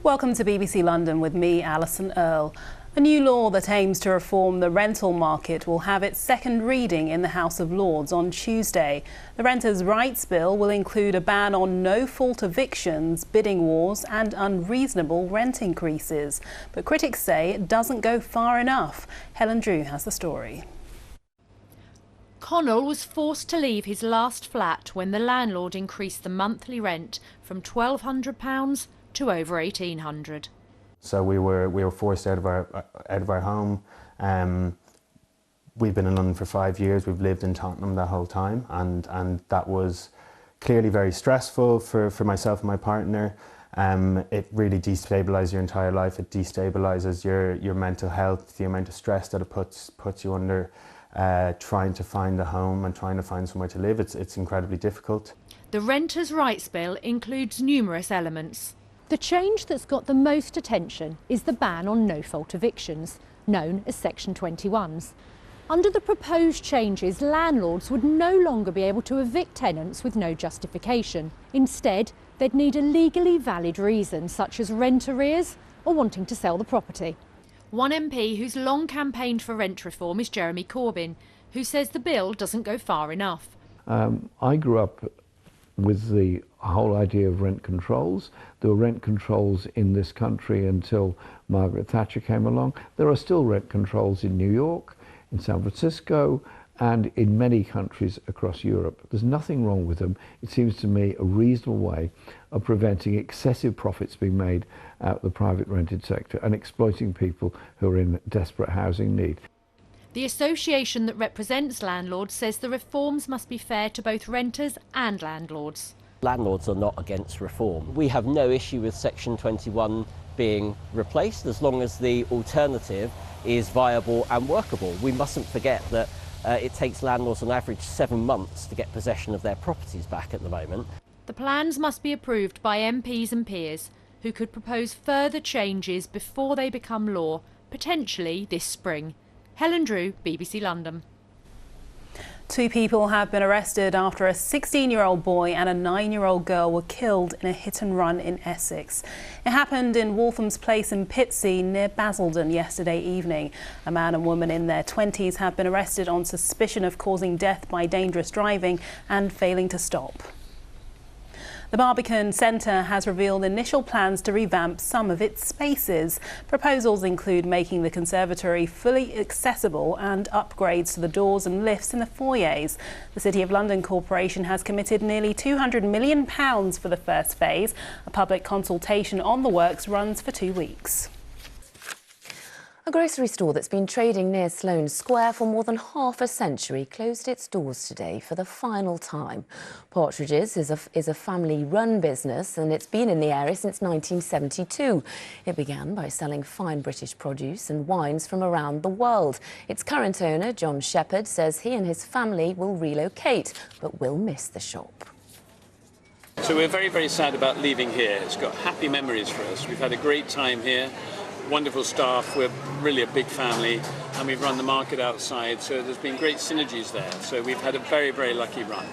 Welcome to BBC London with me, Alison Earle. A new law that aims to reform the rental market will have its second reading in the House of Lords on Tuesday. The Renters' Rights Bill will include a ban on no-fault evictions, bidding wars and unreasonable rent increases. But critics say it doesn't go far enough. Helen Drew has the story. Connell was forced to leave his last flat when the landlord increased the monthly rent from £1,200 to over £1,800. So we were forced out of our home. We've been in London for 5 years. We've lived in Tottenham the whole time, and that was clearly very stressful for myself and my partner. It really destabilises your entire life. It destabilises your mental health, the amount of stress that it puts you under. Trying to find a home and trying to find somewhere to live, it's incredibly difficult. The Renters' Rights Bill includes numerous elements. The change that's got the most attention is the ban on no-fault evictions, known as Section 21s. Under the proposed changes, landlords would no longer be able to evict tenants with no justification. Instead, they'd need a legally valid reason, such as rent arrears or wanting to sell the property. One MP who's long campaigned for rent reform is Jeremy Corbyn, who says the bill doesn't go far enough. I grew up with the whole idea of rent controls. There were rent controls in this country until Margaret Thatcher came along. There are still rent controls in New York, in San Francisco, and in many countries across Europe. There's nothing wrong with them. It seems to me a reasonable way of preventing excessive profits being made out of the private rented sector and exploiting people who are in desperate housing need. The association that represents landlords says the reforms must be fair to both renters and landlords. Landlords are not against reform. We have no issue with Section 21 being replaced as long as the alternative is viable and workable. We mustn't forget that it takes landlords on average 7 months to get possession of their properties back at the moment. The plans must be approved by MPs and peers, who could propose further changes before they become law, potentially this spring. Helen Drew, BBC London. 2 people have been arrested after a 16-year-old boy and a 9-year-old girl were killed in a hit-and-run in Essex. It happened in Waltham's Place in Pitsea near Basildon yesterday evening. A man and woman in their 20s have been arrested on suspicion of causing death by dangerous driving and failing to stop. The Barbican Centre has revealed initial plans to revamp some of its spaces. Proposals include making the conservatory fully accessible and upgrades to the doors and lifts in the foyers. The City of London Corporation has committed nearly £200 million for the first phase. A public consultation on the works runs for 2 weeks. A grocery store that's been trading near Sloane Square for more than half a century closed its doors today for the final time. Partridges is a family-run business and it's been in the area since 1972. It began by selling fine British produce and wines from around the world. Its current owner, John Shepherd, says he and his family will relocate, but will miss the shop. So we're very, very sad about leaving here. It's got happy memories for us. We've had a great time here. Wonderful staff, we're really a big family, and we've run the market outside, so there's been great synergies there. So we've had a very, very lucky run.